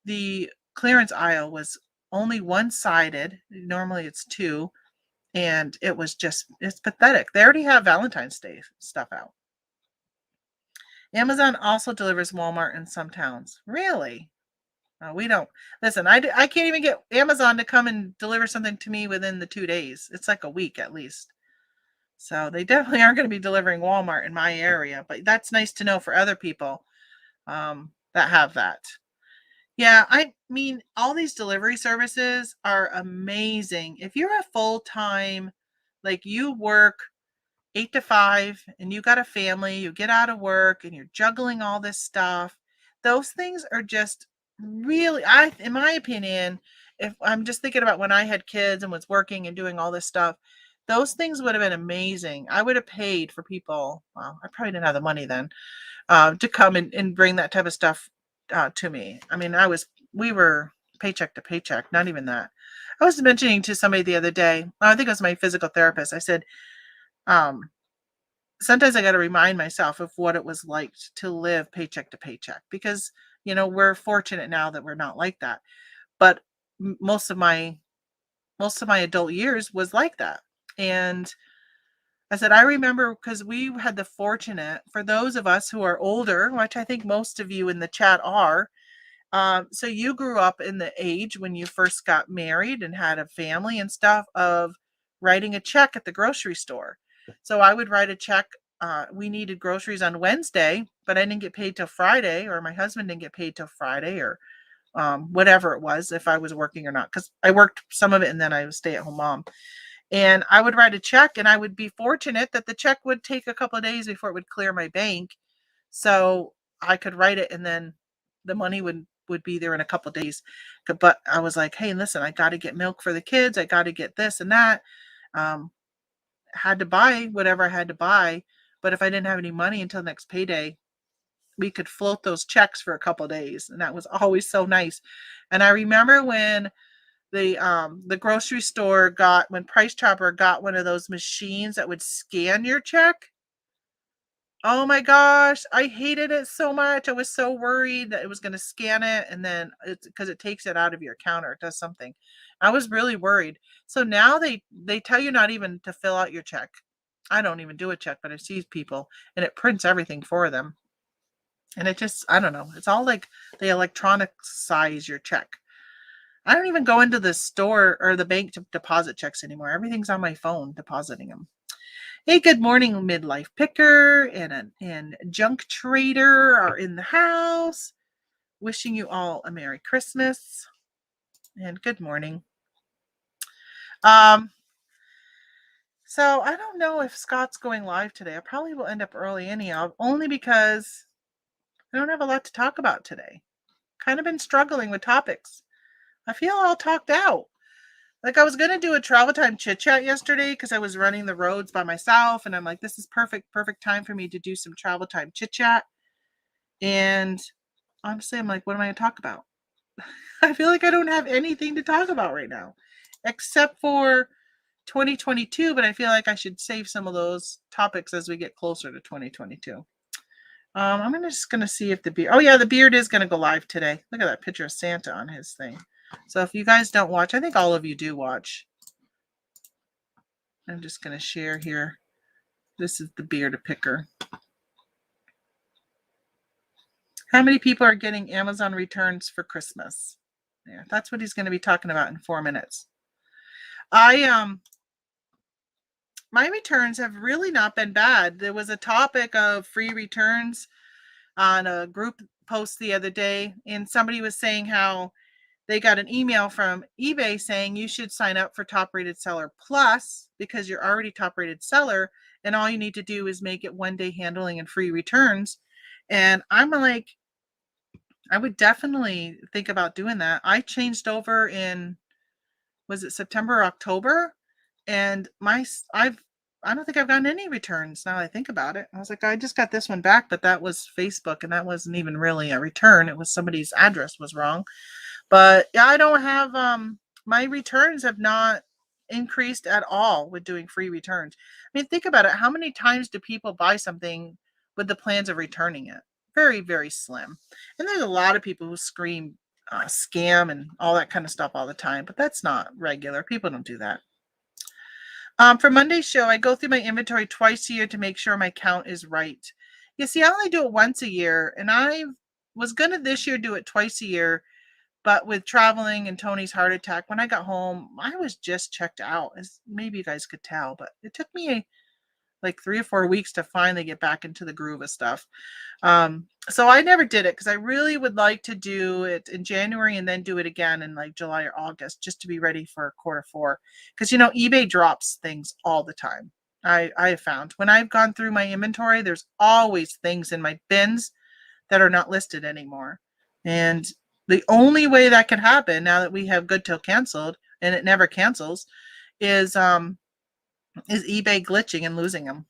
Speaker 1: the clearance aisle was only one-sided. Normally it's two, and it's pathetic. They already have Valentine's Day stuff out. Amazon also delivers Walmart in some towns. Really? We don't. Listen, I can't even get Amazon to come and deliver something to me within the 2 days. It's like a week at least. So they definitely aren't going to be delivering Walmart in my area, but that's nice to know for other people that have that. Yeah, I mean, all these delivery services are amazing. If you're a full-time, like you work 8 to 5 and you got a family, you get out of work and you're juggling all this stuff, those things are just really, in my opinion, if I'm just thinking about when I had kids and was working and doing all this stuff, those things would have been amazing. I would have paid for people. Well, I probably didn't have the money then to come and bring that type of stuff to me. I mean, we were paycheck to paycheck, not even that. I was mentioning to somebody the other day, I think it was my physical therapist. I said, sometimes I got to remind myself of what it was like to live paycheck to paycheck because, we're fortunate now that we're not like that. But most of my adult years was like that. And I said, I remember because we had the fortunate, for those of us who are older, which I think most of you in the chat are, so you grew up in the age when you first got married and had a family and stuff of writing a check at the grocery store. So I would write a check. We needed groceries on Wednesday, but I didn't get paid till Friday, or my husband didn't get paid till Friday, or whatever it was, if I was working or not, because I worked some of it and then I was stay-at-home mom. And I would write a check, and I would be fortunate that the check would take a couple of days before it would clear my bank. So I could write it, and then the money would be there in a couple of days. But I was like, hey, listen, I got to get milk for the kids. I got to get this and that. Had to buy whatever I had to buy. But if I didn't have any money until next payday, we could float those checks for a couple of days. And that was always so nice. And I remember when the grocery store when Price Chopper got one of those machines that would scan your check. Oh my gosh, I hated it so much. I was so worried that it was going to scan it, and then because it takes it out of your account or it does something. I was really worried. So now they tell you not even to fill out your check. I don't even do a check, but I see people and it prints everything for them. And it just, I don't know. It's all like they electronic size your check. I don't even go into the store or the bank to deposit checks anymore. Everything's on my phone, depositing them. Hey, good morning, midlife picker and junk trader are in the house. Wishing you all a Merry Christmas and good morning. So I don't know if Scott's going live today. I probably will end up early anyhow, only because I don't have a lot to talk about today. Kind of been struggling with topics. I feel all talked out. Like I was going to do a travel time chit chat yesterday because I was running the roads by myself. And I'm like, this is perfect time for me to do some travel time chit chat. And honestly, I'm like, what am I going to talk about? I feel like I don't have anything to talk about right now, except for 2022. But I feel like I should save some of those topics as we get closer to 2022. I'm just going to see if the beard. Oh, yeah, the beard is going to go live today. Look at that picture of Santa on his thing. So if you guys don't watch, I think all of you do watch. I'm just going to share here. This is the beer to picker. How many people are getting Amazon returns for Christmas? Yeah, that's what he's going to be talking about in 4 minutes. My returns have really not been bad. There was a topic of free returns on a group post the other day, and somebody was saying how they got an email from eBay saying you should sign up for Top Rated Seller Plus because you're already top rated seller, and all you need to do is make it 1-day handling and free returns. And I'm like, I would definitely think about doing that. I changed over in, was it September or October? And I don't think I've gotten any returns now that I think about it. I was like, I just got this one back, but that was Facebook, and that wasn't even really a return. It was somebody's address was wrong. But yeah, I don't have my returns have not increased at all with doing free returns. I mean, think about it. How many times do people buy something with the plans of returning it? Very, very slim. And there's a lot of people who scream scam and all that kind of stuff all the time, but that's not regular. People don't do that. For Monday's show, I go through my inventory twice a year to make sure my count is right. You see, I only do it once a year, and I was going to this year do it twice a year, but with traveling and Tony's heart attack, when I got home, I was just checked out, as maybe you guys could tell, but it took me like 3 or 4 weeks to finally get back into the groove of stuff. So I never did it because I really would like to do it in January and then do it again in like July or August just to be ready for Q4. Because, eBay drops things all the time. I have found when I've gone through my inventory, there's always things in my bins that are not listed anymore. And the only way that can happen now that we have Good Till canceled, and it never cancels, is eBay glitching and losing them.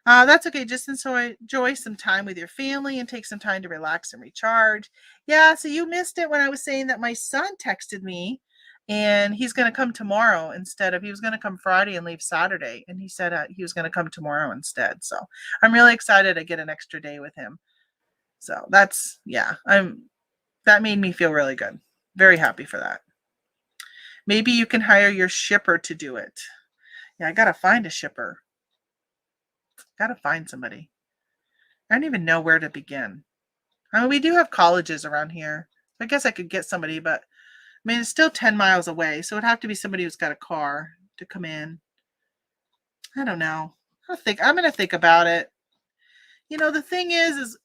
Speaker 1: That's okay. Just enjoy some time with your family and take some time to relax and recharge. Yeah, so you missed it when I was saying that my son texted me and he's going to come tomorrow instead of, he was going to come Friday and leave Saturday. And he said he was going to come tomorrow instead. So I'm really excited to get an extra day with him. So that's, yeah, that made me feel really good. Very happy for that. Maybe you can hire your shipper to do it. Yeah, I got to find a shipper. Got to find somebody. I don't even know where to begin. I mean, we do have colleges around here. I guess I could get somebody, but I mean, it's still 10 miles away. So it'd have to be somebody who's got a car to come in. I don't know. I'm going to think about it. The thing is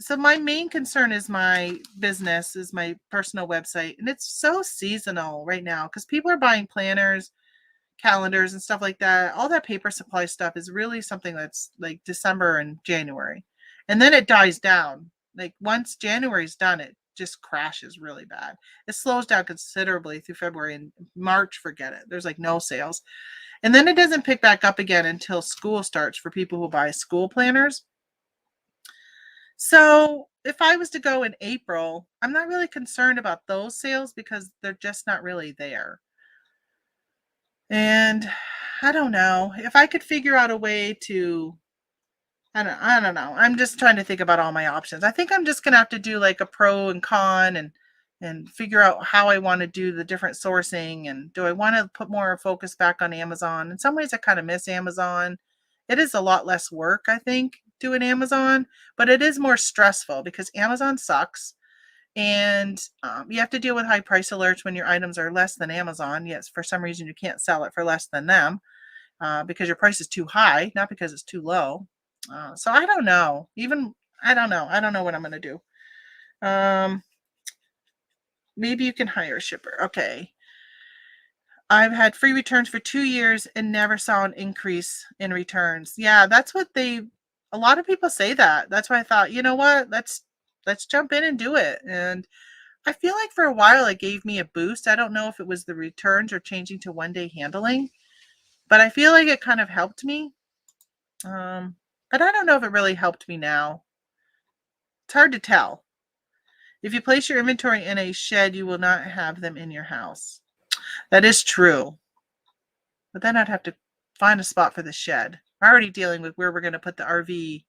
Speaker 1: so my main concern is my business, is my personal website. And it's so seasonal right now because people are buying planners, calendars, and stuff like that. All that paper supply stuff is really something that's like December and January. And then it dies down. Like once January's done, it just crashes really bad. It slows down considerably through February, and March, forget it. There's like no sales. And then it doesn't pick back up again until school starts for people who buy school planners. So if I was to go in April, I'm not really concerned about those sales because they're just not really there. And I don't know if I could figure out a way to, I don't know. I'm just trying to think about all my options. I think I'm just going to have to do like a pro and con and figure out how I want to do the different sourcing. And do I want to put more focus back on Amazon? In some ways, I kind of miss Amazon. It is a lot less work, I think, doing Amazon, but it is more stressful because Amazon sucks. And you have to deal with high price alerts when your items are less than Amazon. Yes, for some reason you can't sell it for less than them because your price is too high, not because it's too low. So I don't know. I don't know. I don't know what I'm going to do. Maybe you can hire a shipper. Okay. I've had free returns for 2 years and never saw an increase in returns. Yeah, that's what a lot of people say that. That's why I thought, you know what? Let's jump in and do it. And I feel like for a while it gave me a boost. I don't know if it was the returns or changing to 1-day handling, but I feel like it kind of helped me. But I don't know if it really helped me now. It's hard to tell. If you place your inventory in a shed, you will not have them in your house. That is true. But then I'd have to find a spot for the shed. I'm already dealing with where we're going to put the RV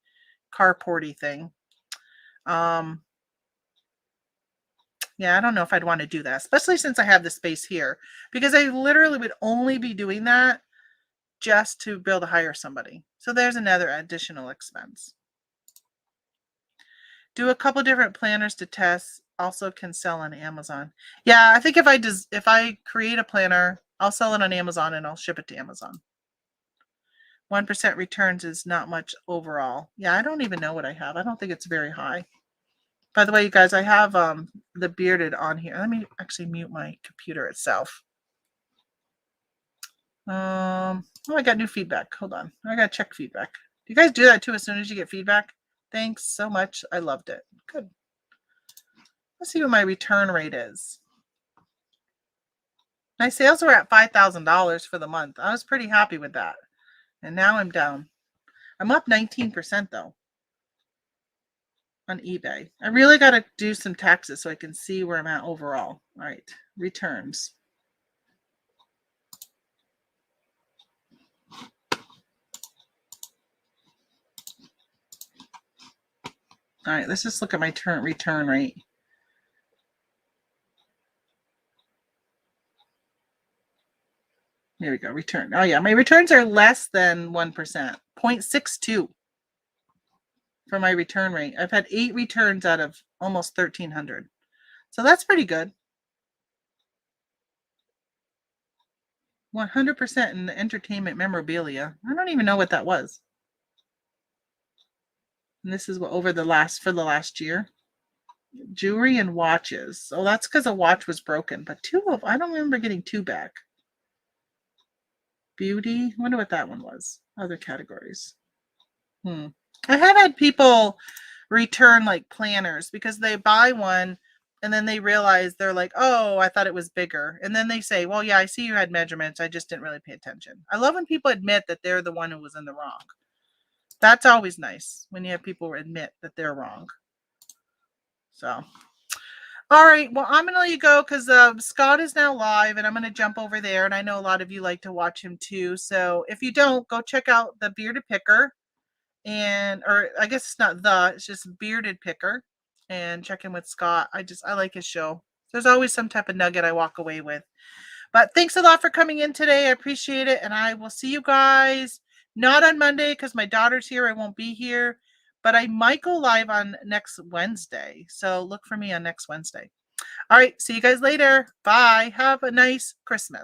Speaker 1: carporty thing. Yeah, I don't know if I'd want to do that, especially since I have the space here, because I literally would only be doing that just to be able to hire somebody. So there's another additional expense. Do a couple different planners to test. Also can sell on Amazon. Yeah, I think if I create a planner, I'll sell it on Amazon and I'll ship it to Amazon. 1% returns is not much overall. Yeah, I don't even know what I have. I don't think it's very high. By the way, you guys, I have the bearded on here. Let me actually mute my computer itself. Oh, I got new feedback. Hold on. I got to check feedback. Do you guys do that too as soon as you get feedback? Thanks so much. I loved it. Good. Let's see what my return rate is. My sales were at $5,000 for the month. I was pretty happy with that. And now I'm down. I'm up 19% though on eBay. I really got to do some taxes so I can see where I'm at overall. All right, returns. All right, let's just look at my return rate. Here we go, return. Oh yeah, my returns are less than 1%, 0.62 for my return rate. I've had 8 returns out of almost 1,300. So that's pretty good. 100% in the entertainment memorabilia. I don't even know what that was. And this is what for the last year. Jewelry and watches. Oh, that's because a watch was broken. But I don't remember getting 2 back. Beauty. I wonder what that one was. Other categories. I have had people return like planners because they buy one and then they realize they're like, oh, I thought it was bigger. And then they say, well, yeah, I see you had measurements. I just didn't really pay attention. I love when people admit that they're the one who was in the wrong. That's always nice when you have people admit that they're wrong. So, all right. Well, I'm going to let you go because Scott is now live and I'm going to jump over there. And I know a lot of you like to watch him too. So if you don't, go check out the Bearded Picker. Or I guess it's just Bearded Picker, and check in with Scott. I like his show. There's always some type of nugget I walk away with. But thanks a lot for coming in today. I appreciate it. And I will see you guys not on Monday because my daughter's here. I won't be here, but I might go live on next Wednesday. So look for me on next Wednesday. All right. See you guys later. Bye. Have a nice Christmas.